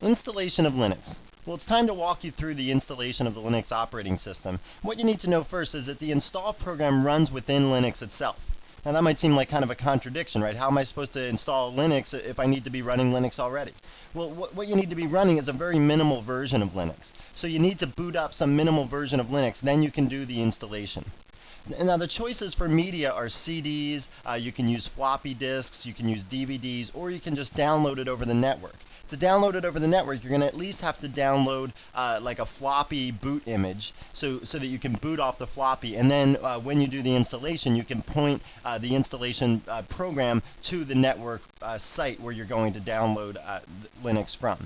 Installation of Linux. Well, it's time to walk you through the installation of the Linux operating system. What you need to know first is that the install program runs within Linux itself. Now that might seem like kind of a contradiction, right? How am I supposed to install Linux if I need to be running Linux already? Well, what you need to be running is a very minimal version of Linux. So you need to boot up some minimal version of Linux, then you can do the installation. Now the choices for media are CDs, you can use floppy disks, you can use DVDs, or you can just download it over the network. To download it over the network, you're going to at least have to download like a floppy boot image so that you can boot off the floppy, and then when you do the installation, you can point the installation program to the network site where you're going to download Linux from.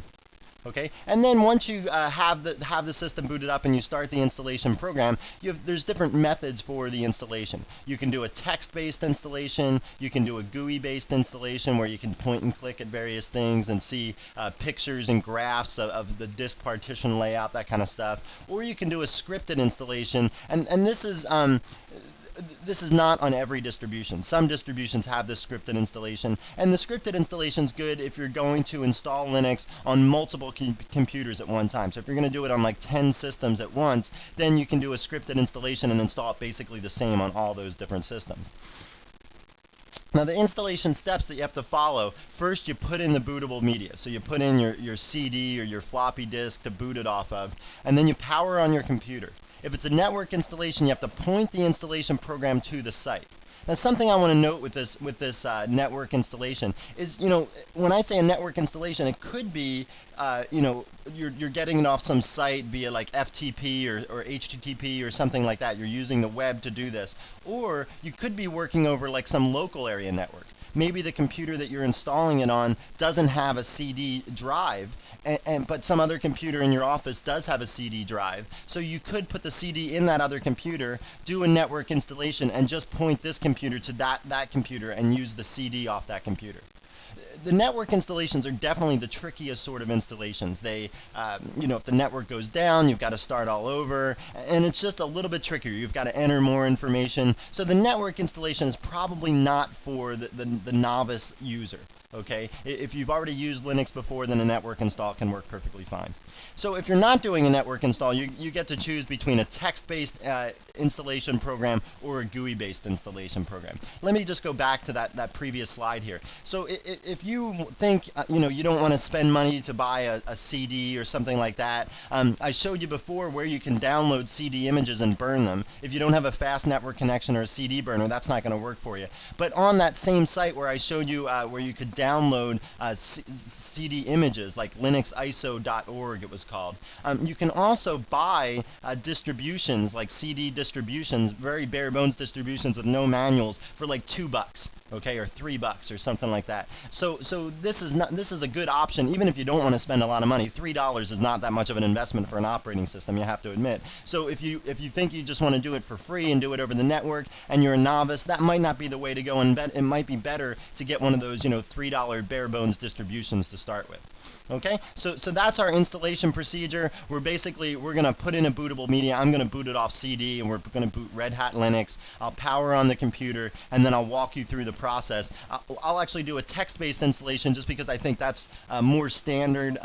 Okay, and then once you have the system booted up and you start the installation program, there's different methods for the installation. You can do a text-based installation, you can do a GUI-based installation where you can point and click at various things and see pictures and graphs of the disk partition layout, that kind of stuff. Or you can do a scripted installation, and this is not on every distribution. Some distributions have this scripted installation, and the scripted installation is good if you're going to install Linux on multiple computers at one time. So if you're going to do it on like 10 systems at once, then you can do a scripted installation and install it basically the same on all those different systems. Now the installation steps that you have to follow, first you put in the bootable media. So you put in your CD or your floppy disk to boot it off of, and then you power on your computer. If it's a network installation, you have to point the installation program to the site. Now something I want to note with this network installation is, when I say a network installation, it could be, you're getting it off some site via like FTP or HTTP or something like that. You're using the web to do this. Or you could be working over like some local area network. Maybe the computer that you're installing it on doesn't have a CD drive, but some other computer in your office does have a CD drive. So you could put the CD in that other computer, do a network installation, and just point this computer to that computer and use the CD off that computer. The network installations are definitely the trickiest sort of installations. They, if the network goes down, you've got to start all over, and it's just a little bit trickier. You've got to enter more information. So the network installation is probably not for the novice user. Okay, if you've already used Linux before, then a network install can work perfectly fine. So if you're not doing a network install, you get to choose between a text-based installation program or a GUI-based installation program. Let me just go back to that previous slide here. So if you think you don't want to spend money to buy a CD or something like that, I showed you before where you can download CD images and burn them. If you don't have a fast network connection or a CD burner, that's not going to work for you. But on that same site where I showed you where you could download CD images, like linuxiso.org it was called, you can also buy distributions, like CD distributions, very bare bones distributions with no manuals, for like $2, okay, or $3 or something like that. So this is a good option even if you don't want to spend a lot of money. $3 is not that much of an investment for an operating system, you have to admit. So if you think you just want to do it for free and do it over the network and you're a novice, that might not be the way to go, and it might be better to get one of those $3 bare bones distributions to start with. Okay, so that's our installation procedure. We're going to put in a bootable media. I'm going to boot it off CD, and we're going to boot Red Hat Linux. I'll power on the computer, and then I'll walk you through the process. I'll actually do a text-based installation just because I think that's more standard.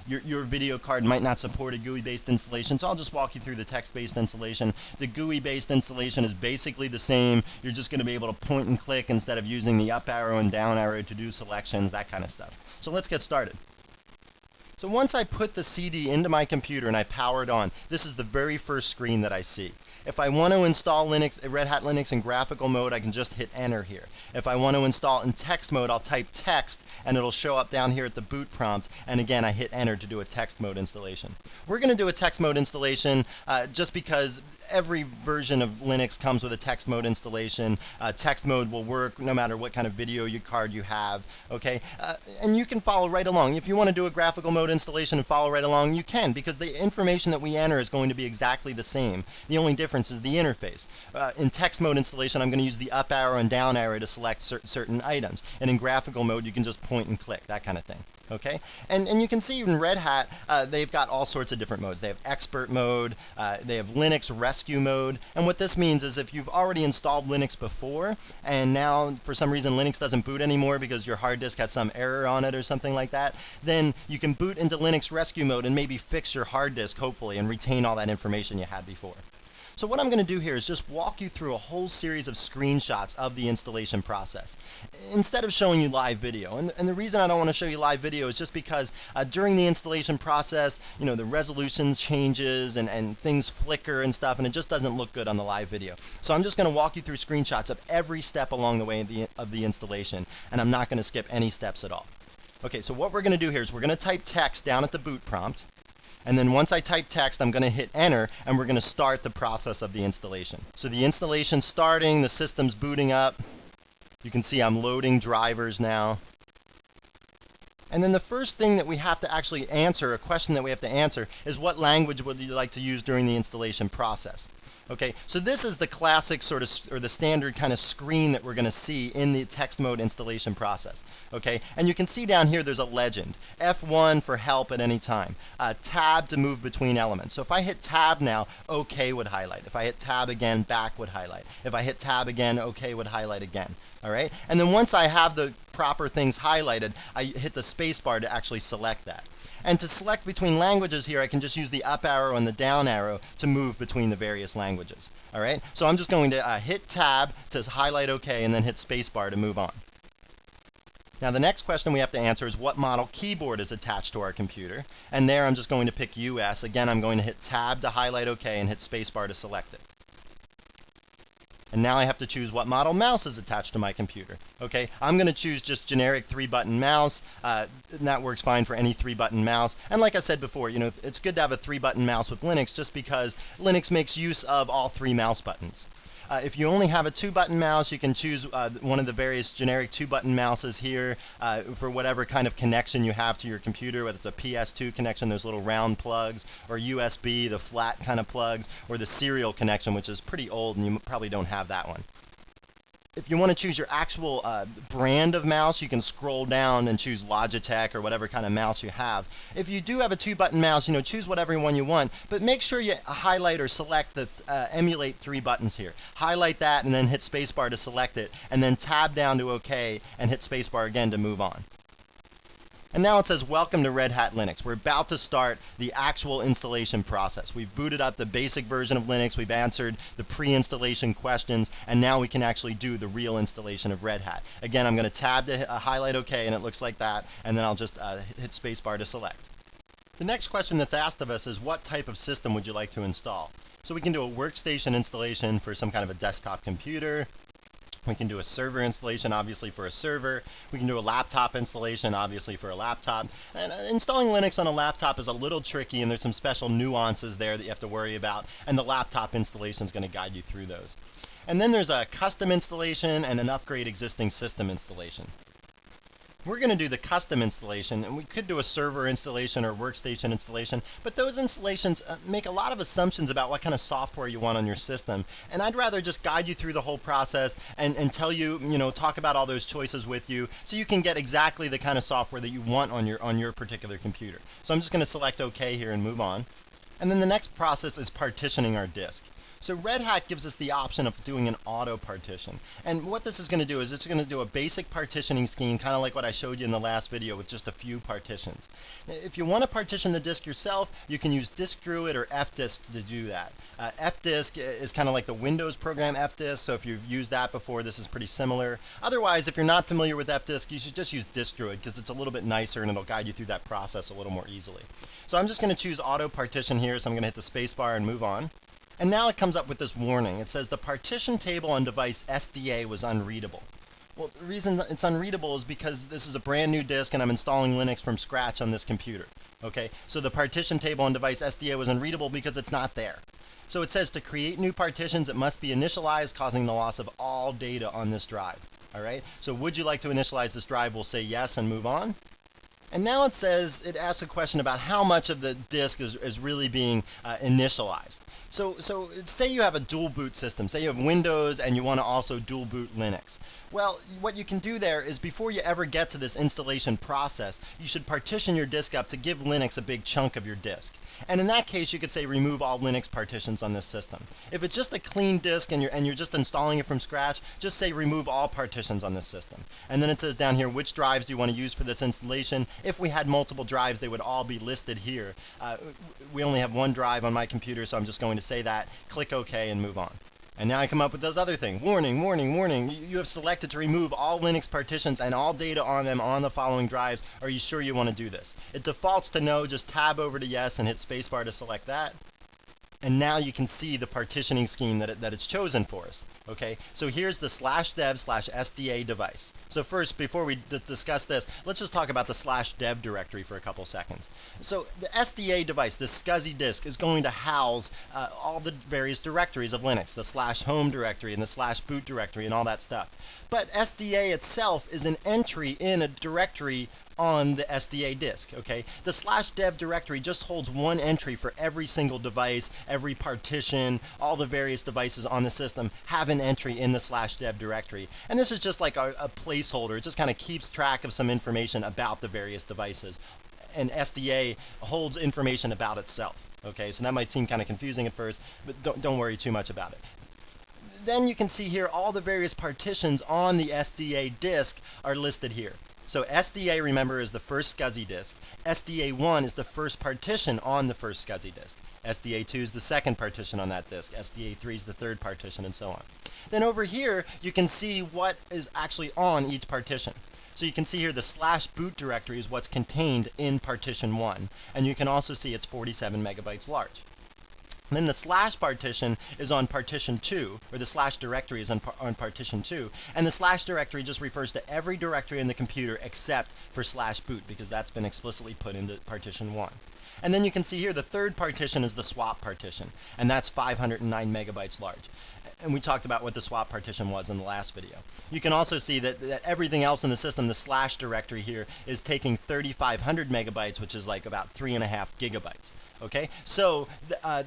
Your video card might not support a GUI-based installation, so I'll just walk you through the text-based installation. The GUI-based installation is basically the same. You're just going to be able to point and click instead of using the up arrow and down arrow to do selections, that kind of stuff. So let's get started. So once I put the CD into my computer and I power it on, this is the very first screen that I see. If I want to install Red Hat Linux in graphical mode, I can just hit enter here. If I want to install in text mode, I'll type text and it'll show up down here at the boot prompt, and again I hit enter to do a text mode installation. We're going to do a text mode installation just because every version of Linux comes with a text mode installation. Text mode will work no matter what kind of video card you have, okay? And you can follow right along. If you want to do a graphical mode installation and follow right along, you can, because the information that we enter is going to be exactly the same. The only difference difference is the interface. In text mode installation, I'm going to use the up arrow and down arrow to select certain items. And in graphical mode, you can just point and click, that kind of thing. Okay, and you can see in Red Hat, they've got all sorts of different modes. They have expert mode, they have Linux rescue mode, and what this means is if you've already installed Linux before, and now for some reason Linux doesn't boot anymore because your hard disk has some error on it or something like that, then you can boot into Linux rescue mode and maybe fix your hard disk, hopefully, and retain all that information you had before. So what I'm going to do here is just walk you through a whole series of screenshots of the installation process, instead of showing you live video. And the reason I don't want to show you live video is just because during the installation process, you know, the resolution changes and things flicker and stuff, and it just doesn't look good on the live video. So I'm just going to walk you through screenshots of every step along the way of the installation, and I'm not going to skip any steps at all. Okay, so what we're going to do here is we're going to type text down at the boot prompt. And then once I type text, I'm going to hit enter, and we're going to start the process of the installation. So the installation's starting, the system's booting up. You can see I'm loading drivers now. And then the first thing that we have to actually answer, a question that we have to answer, is what language would you like to use during the installation process? Okay, so this is the classic sort of, or the standard kind of screen that we're going to see in the text mode installation process. Okay, and you can see down here there's a legend. F1 for help at any time. Tab to move between elements. So if I hit tab now, OK would highlight. If I hit tab again, back would highlight. If I hit tab again, OK would highlight again. All right, and then once I have the proper things highlighted, I hit the space bar to actually select that. And to select between languages here, I can just use the up arrow and the down arrow to move between the various languages. All right, so I'm just going to hit tab to highlight OK and then hit space bar to move on. Now the next question we have to answer is what model keyboard is attached to our computer. And there I'm just going to pick US. Again, I'm going to hit tab to highlight OK and hit space bar to select it. And now I have to choose what model mouse is attached to my computer. Okay, I'm going to choose just generic 3-button mouse. And that works fine for any 3-button mouse. And like I said before, you know, it's good to have a 3-button mouse with Linux just because Linux makes use of all 3 mouse buttons. If you only have a 2-button mouse, you can choose one of the various generic 2-button mouses here for whatever kind of connection you have to your computer, whether it's a PS2 connection, those little round plugs, or USB, the flat kind of plugs, or the serial connection, which is pretty old and you probably don't have that one. If you want to choose your actual brand of mouse, you can scroll down and choose Logitech or whatever kind of mouse you have. If you do have a 2-button mouse, you know, choose whatever one you want, but make sure you highlight or select the emulate 3 buttons here. Highlight that and then hit spacebar to select it, and then tab down to OK and hit spacebar again to move on. And now it says, welcome to Red Hat Linux. We're about to start the actual installation process. We've booted up the basic version of Linux, we've answered the pre-installation questions, and now we can actually do the real installation of Red Hat. Again, I'm going to tab to highlight OK, and it looks like that, and then I'll just hit spacebar to select. The next question that's asked of us is, what type of system would you like to install? So we can do a workstation installation for some kind of a desktop computer. We can do a server installation, obviously, for a server. We can do a laptop installation, obviously, for a laptop. And installing Linux on a laptop is a little tricky, and there's some special nuances there that you have to worry about, and the laptop installation is going to guide you through those. And then there's a custom installation and an upgrade existing system installation. We're going to do the custom installation, and we could do a server installation or workstation installation, but those installations make a lot of assumptions about what kind of software you want on your system, and I'd rather just guide you through the whole process and tell you, talk about all those choices with you so you can get exactly the kind of software that you want on your particular computer. So I'm just going to select OK here and move on. And then the next process is partitioning our disk. So Red Hat gives us the option of doing an auto partition. And what this is going to do is it's going to do a basic partitioning scheme, kind of like what I showed you in the last video with just a few partitions. If you want to partition the disk yourself, you can use Disk Druid or fdisk to do that. Fdisk is kind of like the Windows program fdisk, so if you've used that before, this is pretty similar. Otherwise, if you're not familiar with fdisk, you should just use Disk Druid because it's a little bit nicer and it'll guide you through that process a little more easily. So I'm just going to choose auto partition here, so I'm going to hit the spacebar and move on. And now it comes up with this warning. It says the partition table on device SDA was unreadable. Well, the reason it's unreadable is because this is a brand new disk and I'm installing Linux from scratch on this computer. Okay, so the partition table on device SDA was unreadable because it's not there. So it says to create new partitions, it must be initialized, causing the loss of all data on this drive. All right, so would you like to initialize this drive? We'll say yes and move on. And now it says, it asks a question about how much of the disk is really being initialized. So say you have a dual boot system. Say you have Windows and you want to also dual boot Linux. Well, what you can do there is before you ever get to this installation process, you should partition your disk up to give Linux a big chunk of your disk. And in that case, you could say remove all Linux partitions on this system. If it's just a clean disk and you're just installing it from scratch, just say remove all partitions on this system. And then it says down here, which drives do you want to use for this installation? If we had multiple drives, they would all be listed here. We only have one drive on my computer, so I'm just going to say that. Click OK and move on. And now I come up with this other thing. Warning, warning, warning. You have selected to remove all Linux partitions and all data on them on the following drives. Are you sure you want to do this? It defaults to no. Just tab over to yes and hit spacebar to select that. And now you can see the partitioning scheme that it's chosen for us. Okay, so here's the /dev/SDA device. So first, before we discuss this, let's just talk about the /dev directory for a couple seconds. So the SDA device, this SCSI disk, is going to house all the various directories of Linux, the /home directory and the /boot directory and all that stuff. But SDA itself is an entry in a directory on the SDA disk, okay? The /dev directory just holds one entry for every single device, every partition, all the various devices on the system have an entry in the /dev directory. And this is just like a placeholder. It just kind of keeps track of some information about the various devices. And SDA holds information about itself, okay? So that might seem kind of confusing at first, but don't worry too much about it. Then you can see here all the various partitions on the SDA disk are listed here. So SDA, remember, is the first SCSI disk. SDA1 is the first partition on the first SCSI disk. SDA2 is the second partition on that disk. SDA3 is the third partition, and so on. Then over here, you can see what is actually on each partition. So you can see here the /boot directory is what's contained in partition 1. And you can also see it's 47 megabytes large. Then the / partition is on partition 2, or the / directory is on partition 2, and the / directory just refers to every directory in the computer except for /boot, because that's been explicitly put into partition 1. And then you can see here the third partition is the swap partition, and that's 509 megabytes large. And we talked about what the swap partition was in the last video. You can also see that everything else in the system, the / directory here, is taking 3,500 megabytes, which is like about 3.5 gigabytes. Okay, so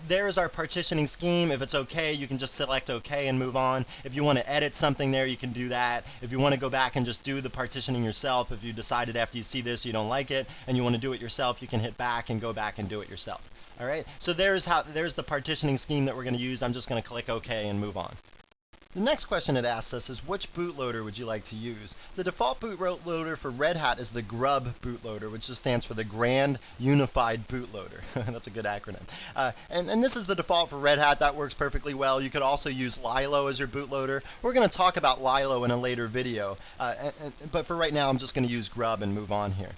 there's our partitioning scheme. If it's okay, you can just select OK and move on. If you want to edit something there, you can do that. If you want to go back and just do the partitioning yourself, if you decided after you see this you don't like it and you want to do it yourself, you can hit back and go back and do it yourself. All right, so there's the partitioning scheme that we're going to use. I'm just going to click OK and move on. The next question it asks us is, which bootloader would you like to use? The default bootloader for Red Hat is the GRUB bootloader, which just stands for the Grand Unified Bootloader. That's a good acronym. And this is the default for Red Hat. That works perfectly well. You could also use Lilo as your bootloader. We're going to talk about Lilo in a later video, but for right now I'm just going to use GRUB and move on here.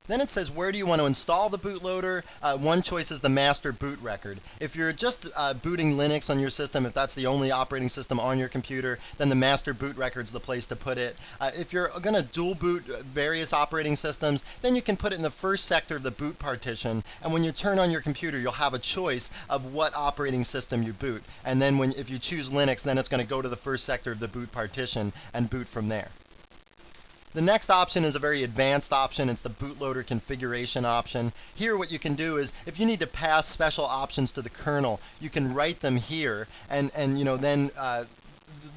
Then it says, where do you want to install the bootloader? One choice is the master boot record. If you're just booting Linux on your system, if that's the only operating system on your computer, then the master boot record's the place to put it. If you're going to dual boot various operating systems, then you can put it in the first sector of the boot partition, and when you turn on your computer, you'll have a choice of what operating system you boot. And then if you choose Linux, then it's going to go to the first sector of the boot partition and boot from there. The next option is a very advanced option. It's the bootloader configuration option. Here what you can do is, if you need to pass special options to the kernel, you can write them here, and you know, then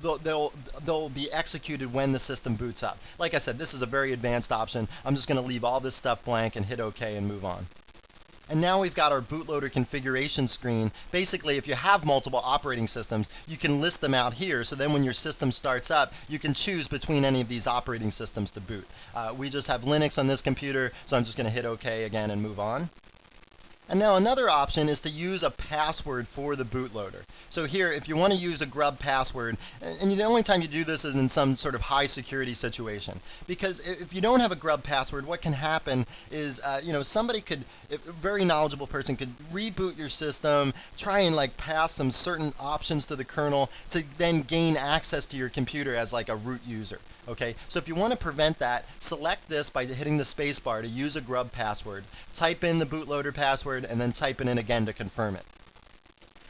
they'll be executed when the system boots up. Like I said, this is a very advanced option. I'm just going to leave all this stuff blank and hit OK and move on. And now we've got our bootloader configuration screen. Basically, if you have multiple operating systems, you can list them out here, so then when your system starts up, you can choose between any of these operating systems to boot. We just have Linux on this computer, so I'm just going to hit OK again and move on. And now another option is to use a password for the bootloader. So here, if you want to use a GRUB password, and the only time you do this is in some sort of high security situation. Because if you don't have a GRUB password, what can happen is, you know, somebody could, a very knowledgeable person could reboot your system, try and like pass some certain options to the kernel to then gain access to your computer as like a root user. Okay, so if you want to prevent that, select this by hitting the space bar to use a GRUB password, type in the bootloader password, and then type it in again to confirm it.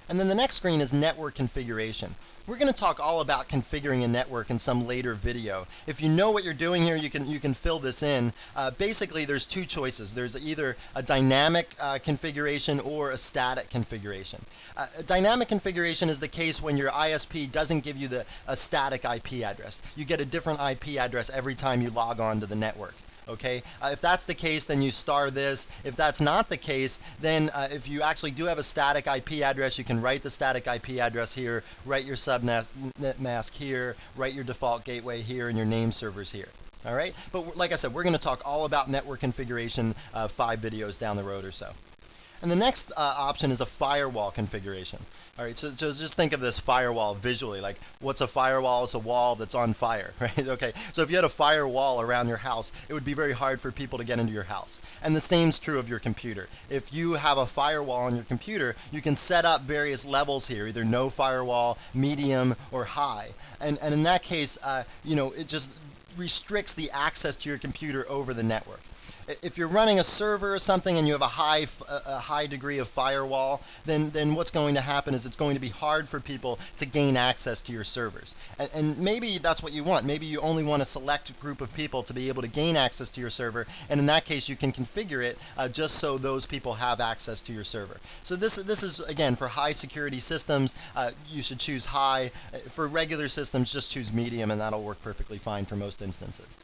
And then the next screen is network configuration. We're going to talk all about configuring a network in some later video. If you know what you're doing here, you can fill this in. Basically, there's two choices. There's either a dynamic configuration or a static configuration. A dynamic configuration is the case when your ISP doesn't give you a static IP address. You get a different IP address every time you log on to the network. Okay, if that's the case, then you star this. If that's not the case, then if you actually do have a static IP address, you can write the static IP address here, write your subnet mask here, write your default gateway here, and your name servers here. All right, but like I said, we're going to talk all about network configuration 5 videos down the road or so. And the next option is a firewall configuration. All right, so just think of this firewall visually. Like, what's a firewall? It's a wall that's on fire, right? Okay, so if you had a firewall around your house, it would be very hard for people to get into your house. And the same's true of your computer. If you have a firewall on your computer, you can set up various levels here, either no firewall, medium, or high. And in that case, you know, it just restricts the access to your computer over the network. If you're running a server or something and you have a high degree of firewall, then what's going to happen is it's going to be hard for people to gain access to your servers. And maybe that's what you want. Maybe you only want a select group of people to be able to gain access to your server, and in that case you can configure it just so those people have access to your server. So this is again for high security systems. You should choose high. For regular systems, just choose medium, and that'll work perfectly fine for most instances.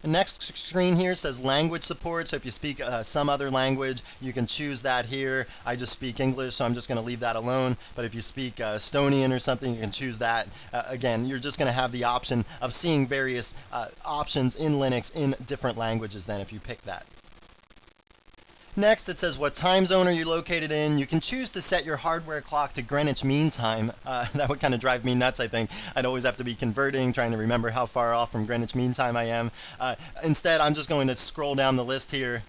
The next screen here says language support. So if you speak some other language, you can choose that here. I just speak English, so I'm just going to leave that alone. But if you speak Estonian or something, you can choose that. Again, you're just going to have the option of seeing various options in Linux in different languages then if you pick that. Next, it says what time zone are you located in. You can choose to set your hardware clock to Greenwich Mean Time. That would kind of drive me nuts, I think. I'd always have to be converting, trying to remember how far off from Greenwich Mean Time I am. Instead, I'm just going to scroll down the list here,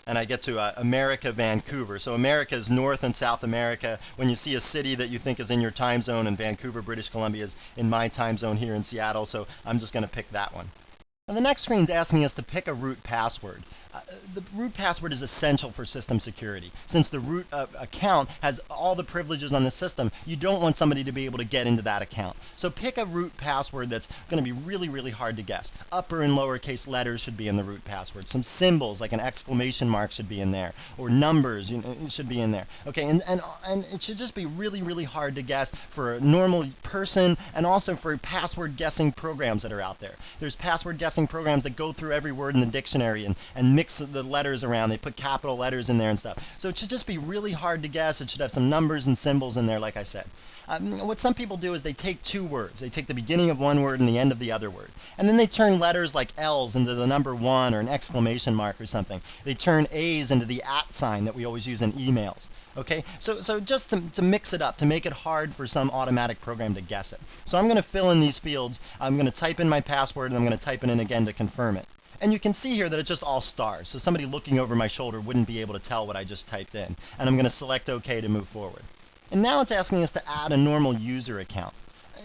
and I get to America, Vancouver. So America is North and South America. When you see a city that you think is in your time zone, and Vancouver, British Columbia is in my time zone here in Seattle, so I'm just going to pick that one. Now the next screen is asking us to pick a root password. The root password is essential for system security. Since the root account has all the privileges on the system, you don't want somebody to be able to get into that account. So pick a root password that's going to be really, really hard to guess. Upper and lowercase letters should be in the root password. Some symbols like an exclamation mark should be in there, or numbers should be in there. Okay, and it should just be really, really hard to guess for a normal person, and also for password guessing programs that are out there. There's password guessing programs that go through every word in the dictionary and mix the letters around. They put capital letters in there and stuff. So it should just be really hard to guess. It should have some numbers and symbols in there, like I said. What some people do is they take two words. They take the beginning of one word and the end of the other word. And then they turn letters like L's into the number 1 or an exclamation mark or something. They turn A's into the @ sign that we always use in emails. Okay, so just to mix it up, to make it hard for some automatic program to guess it. So I'm going to fill in these fields. I'm going to type in my password, and I'm going to type it in again to confirm it. And you can see here that it's just all stars. So somebody looking over my shoulder wouldn't be able to tell what I just typed in. And I'm going to select OK to move forward. And now it's asking us to add a normal user account.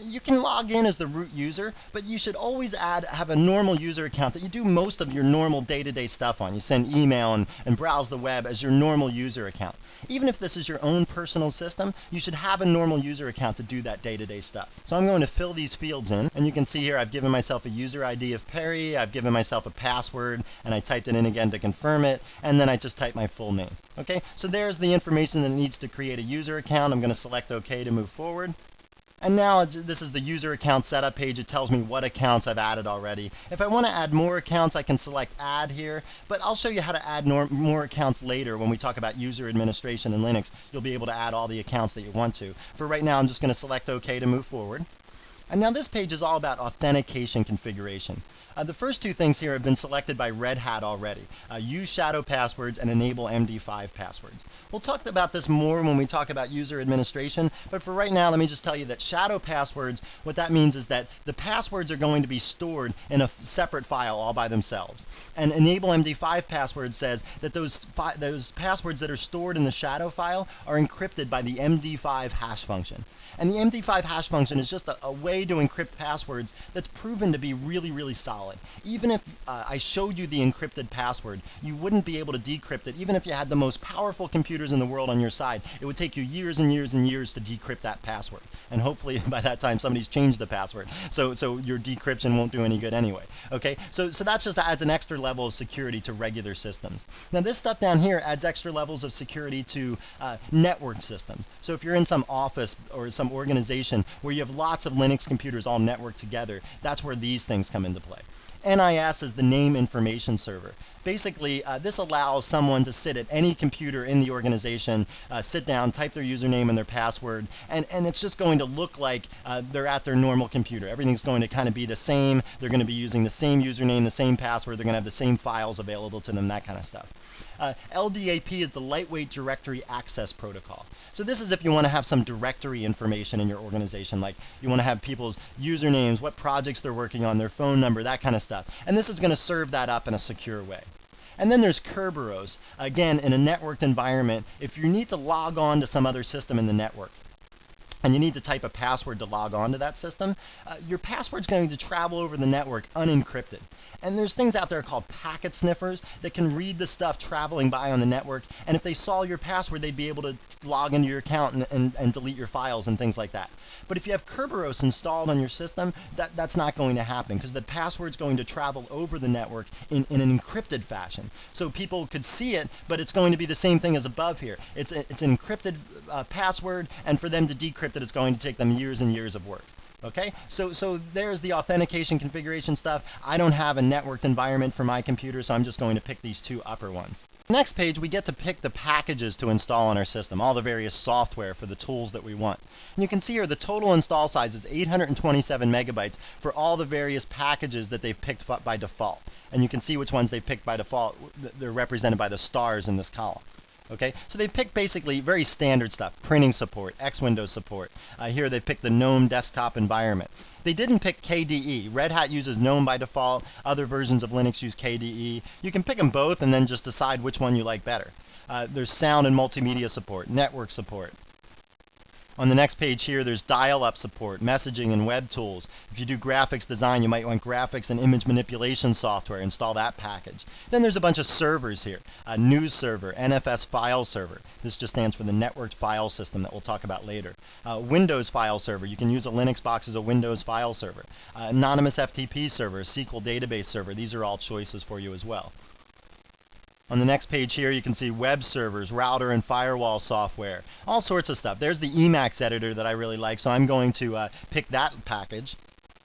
You can log in as the root user, but you should always have a normal user account that you do most of your normal day-to-day stuff on. You send email and browse the web as your normal user account. Even if this is your own personal system, you should have a normal user account to do that day-to-day stuff. So I'm going to fill these fields in, and you can see here I've given myself a user ID of Perry, I've given myself a password, and I typed it in again to confirm it, and then I just typed my full name. Okay, so there's the information that needs to create a user account. I'm going to select OK to move forward. And now this is the user account setup page. It tells me what accounts I've added already. If I want to add more accounts, I can select add here, but I'll show you how to add more accounts later when we talk about user administration in Linux. You'll be able to add all the accounts that you want to. For right now, I'm just going to select OK to move forward. And now this page is all about authentication configuration. The first two things here have been selected by Red Hat already. Use shadow passwords and enable MD5 passwords. We'll talk about this more when we talk about user administration, but for right now, let me just tell you that shadow passwords, what that means is that the passwords are going to be stored in a separate file all by themselves. And enable MD5 password says that those passwords that are stored in the shadow file are encrypted by the MD5 hash function. And the MD5 hash function is just a way to encrypt passwords that's proven to be really, really solid. solid. Even if I showed you the encrypted password, you wouldn't be able to decrypt it. Even if you had the most powerful computers in the world on your side, it would take you years and years and years to decrypt that password. And hopefully by that time somebody's changed the password. So your decryption won't do any good anyway. Okay, so that just adds an extra level of security to regular systems. Now this stuff down here adds extra levels of security to network systems. So if you're in some office or some organization where you have lots of Linux computers all networked together, that's where these things come into play. NIS is the name information server. Basically, this allows someone to sit at any computer in the organization, sit down, type their username and their password, and it's just going to look like they're at their normal computer. Everything's going to kind of be the same. They're going to be using the same username, the same password. They're going to have the same files available to them, that kind of stuff. LDAP is the Lightweight Directory Access Protocol. So this is if you want to have some directory information in your organization, like you want to have people's usernames, what projects they're working on, their phone number, that kind of stuff. And this is going to serve that up in a secure way. And then there's Kerberos. Again, in a networked environment, if you need to log on to some other system in the network, and you need to type a password to log on to that system, your password's going to travel over the network unencrypted. And there's things out there called packet sniffers that can read the stuff traveling by on the network, and if they saw your password, they'd be able to log into your account and delete your files and things like that. But if you have Kerberos installed on your system, that's not going to happen, because the password's going to travel over the network in an encrypted fashion. So people could see it, but it's going to be the same thing as above here. It's an encrypted password, and for them to decrypt it, it's going to take them years and years of work. Okay, so there's the authentication configuration stuff. I don't have a networked environment for my computer, so I'm just going to pick these two upper ones. Next page, we get to pick the packages to install on our system, all the various software for the tools that we want. And you can see here the total install size is 827 megabytes for all the various packages that they've picked by default. And you can see which ones they picked by default. They're represented by the stars in this column. Okay, so they've picked basically very standard stuff: printing support, X Windows support. Here they picked the GNOME desktop environment. They didn't pick KDE. Red Hat uses GNOME by default. Other versions of Linux use KDE. You can pick them both and then just decide which one you like better. There's sound and multimedia support, network support. On the next page here, there's dial-up support, messaging, and web tools. If you do graphics design, you might want graphics and image manipulation software. Install that package. Then there's a bunch of servers here. News server, NFS file server. This just stands for the networked file system that we'll talk about later. Windows file server. You can use a Linux box as a Windows file server. Anonymous FTP server, SQL database server. These are all choices for you as well. On the next page here, you can see web servers, router and firewall software, all sorts of stuff. There's the Emacs editor that I really like, so I'm going to pick that package.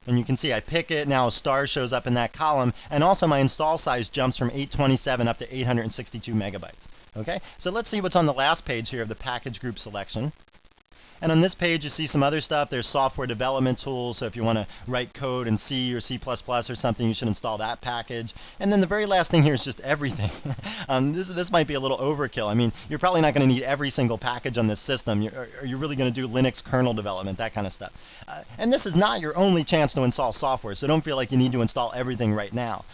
And you can see I pick it, now a star shows up in that column, and also my install size jumps from 827 up to 862 megabytes. Okay, so let's see what's on the last page here of the package group selection. And on this page, you see some other stuff. There's software development tools. So if you want to write code in C or C++ or something, you should install that package. And then the very last thing here is just everything. This might be a little overkill. I mean, you're probably not going to need every single package on this system. Are you really going to do Linux kernel development, that kind of stuff? And this is not your only chance to install software, so don't feel like you need to install everything right now.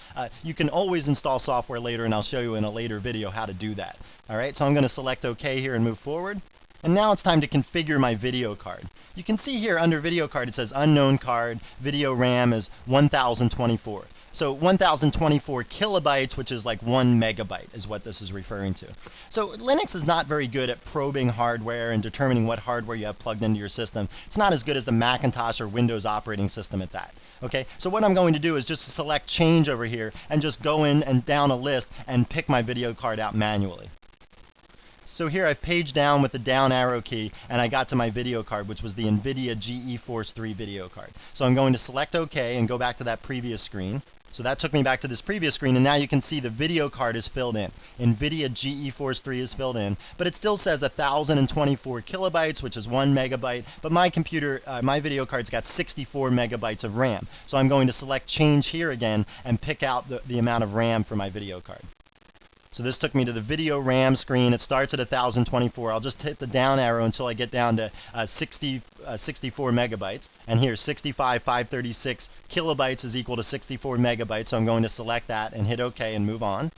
You can always install software later, and I'll show you in a later video how to do that. All right, so I'm going to select OK here and move forward. And now it's time to configure my video card. You can see here under video card it says unknown card, video RAM is 1024. So 1024 kilobytes, which is like 1 megabyte, is what this is referring to. So Linux is not very good at probing hardware and determining what hardware you have plugged into your system. It's not as good as the Macintosh or Windows operating system at that. Okay, so what I'm going to do is just select change over here and just go in and down a list and pick my video card out manually. So here I've paged down with the down arrow key and I got to my video card, which was the NVIDIA GeForce 3 video card. So I'm going to select OK and go back to that previous screen. So that took me back to this previous screen, and now you can see the video card is filled in. NVIDIA GeForce 3 is filled in, but it still says 1024 kilobytes, which is 1 megabyte, but my computer, my video card's got 64 megabytes of RAM. So I'm going to select change here again and pick out the amount of RAM for my video card. So this took me to the video RAM screen. It starts at 1024. I'll just hit the down arrow until I get down to 64 megabytes. And here, 65,536 kilobytes is equal to 64 megabytes. So I'm going to select that and hit OK and move on.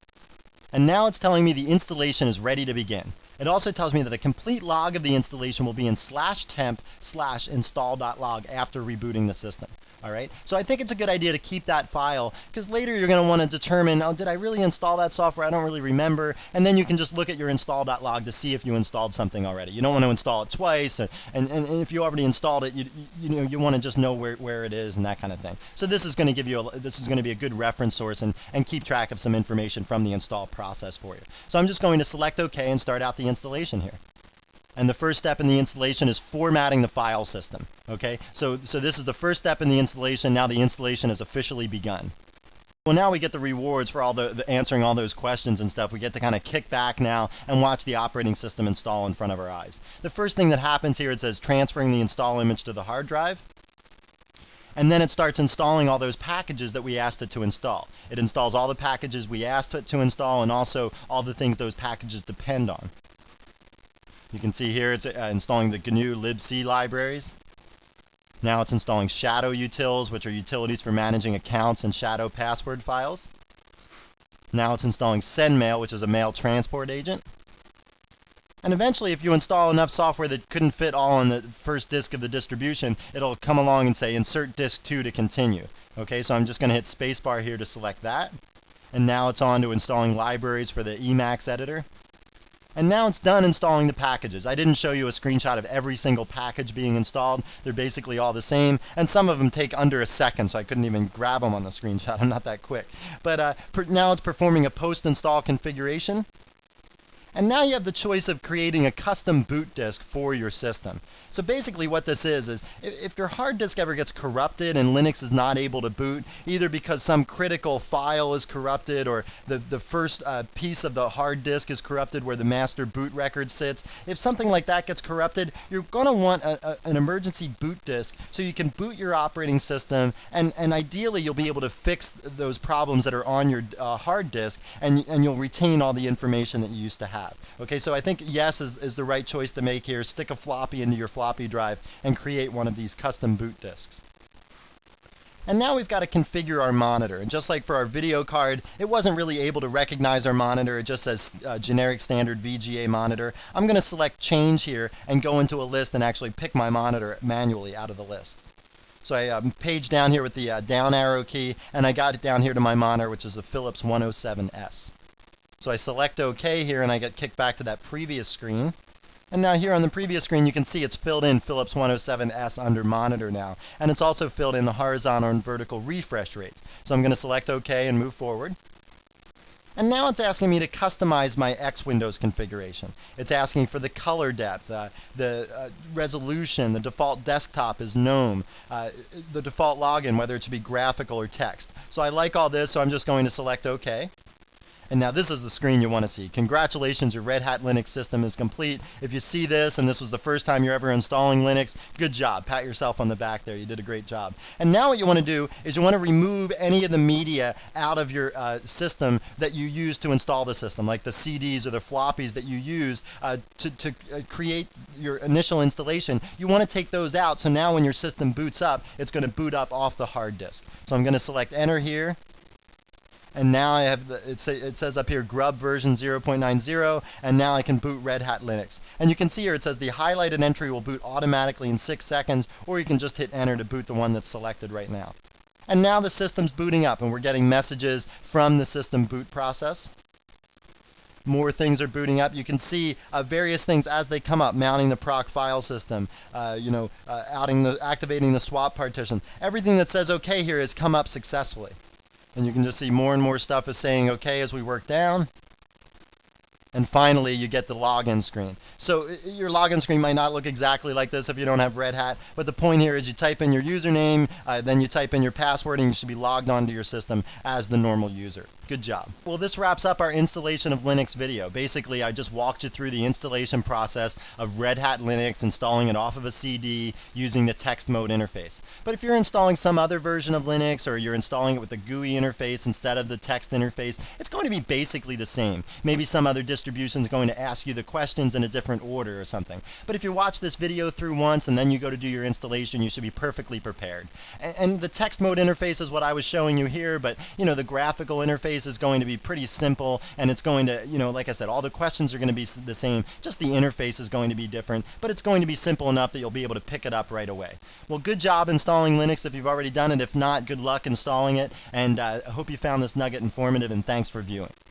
And now it's telling me the installation is ready to begin. It also tells me that a complete log of the installation will be in /temp/install.log after rebooting the system. All right, so I think it's a good idea to keep that file because later you're going to want to determine, oh, did I really install that software? I don't really remember. And then you can just look at your install.log to see if you installed something already. You don't want to install it twice, and if you already installed it, you want to just know where it is and that kind of thing. So this is going to give you this is going to be a good reference source and keep track of some information from the install process for you. So I'm just going to select OK and start out the installation here. And the first step in the installation is formatting the file system. Okay, so this is the first step in the installation. Now the installation has officially begun. Well, now we get the rewards for all the answering all those questions and stuff. We get to kind of kick back now and watch the operating system install in front of our eyes. The first thing that happens here, it says transferring the install image to the hard drive. And then it starts installing all those packages that we asked it to install. It installs all the packages we asked it to install and also all the things those packages depend on. You can see here it's installing the GNU libc libraries. Now it's installing shadow utils, which are utilities for managing accounts and shadow password files. Now it's installing sendmail, which is a mail transport agent. And eventually, if you install enough software that couldn't fit all on the first disk of the distribution, it'll come along and say insert disk 2 to continue. Okay, so I'm just going to hit spacebar here to select that. And now it's on to installing libraries for the Emacs editor. And now it's done installing the packages. I didn't show you a screenshot of every single package being installed. They're basically all the same, and some of them take under a second, so I couldn't even grab them on the screenshot. I'm not that quick. But now it's performing a post-install configuration. And now you have the choice of creating a custom boot disk for your system. So basically what this is if your hard disk ever gets corrupted and Linux is not able to boot, either because some critical file is corrupted or the first piece of the hard disk is corrupted where the master boot record sits, if something like that gets corrupted, you're going to want an emergency boot disk so you can boot your operating system, and ideally you'll be able to fix those problems that are on your hard disk, and you'll retain all the information that you used to have. Okay, so I think yes is the right choice to make here. Stick a floppy into your floppy drive and create one of these custom boot disks. And now we've got to configure our monitor. And just like for our video card, it wasn't really able to recognize our monitor. It just says generic standard VGA monitor. I'm going to select change here and go into a list and actually pick my monitor manually out of the list. So I page down here with the down arrow key, and I got it down here to my monitor, which is the Philips 107S. So I select OK here and I get kicked back to that previous screen. And now here on the previous screen you can see it's filled in Philips 107S under monitor now. And it's also filled in the horizontal and vertical refresh rates. So I'm going to select OK and move forward. And now it's asking me to customize my X Windows configuration. It's asking for the color depth, the resolution, the default desktop is GNOME, the default login, whether it should be graphical or text. So I like all this, so I'm just going to select OK. And now this is the screen you want to see. Congratulations, your Red Hat Linux system is complete. If you see this and this was the first time you're ever installing Linux, good job. Pat yourself on the back there. You did a great job. And now what you want to do is you want to remove any of the media out of your system that you use to install the system, like the CDs or the floppies that you use to create your initial installation. You want to take those out, so now when your system boots up, it's going to boot up off the hard disk. So I'm going to select Enter here. And now I have it says up here Grub version 0.90, and now I can boot Red Hat Linux. And you can see here it says the highlighted entry will boot automatically in 6 seconds, or you can just hit enter to boot the one that's selected right now. And now the system's booting up and we're getting messages from the system boot process. More things are booting up. You can see various things as they come up, mounting the proc file system, activating the swap partition. Everything that says OK here has come up successfully. And you can just see more and more stuff is saying OK as we work down. And finally, you get the login screen. So your login screen might not look exactly like this if you don't have Red Hat, but the point here is you type in your username, then you type in your password, and you should be logged onto your system as the normal user. Good job. Well, this wraps up our installation of Linux video. Basically, I just walked you through the installation process of Red Hat Linux, installing it off of a CD using the text mode interface. But if you're installing some other version of Linux, or you're installing it with the GUI interface instead of the text interface, it's going to be basically the same. Maybe some other distribution distribution is going to ask you the questions in a different order or something. But if you watch this video through once and then you go to do your installation, you should be perfectly prepared. And the text mode interface is what I was showing you here, but the graphical interface is going to be pretty simple, and it's going to, like I said, all the questions are going to be the same, just the interface is going to be different, but it's going to be simple enough that you'll be able to pick it up right away. Well, good job installing Linux if you've already done it. If not, good luck installing it, and I hope you found this nugget informative, and thanks for viewing.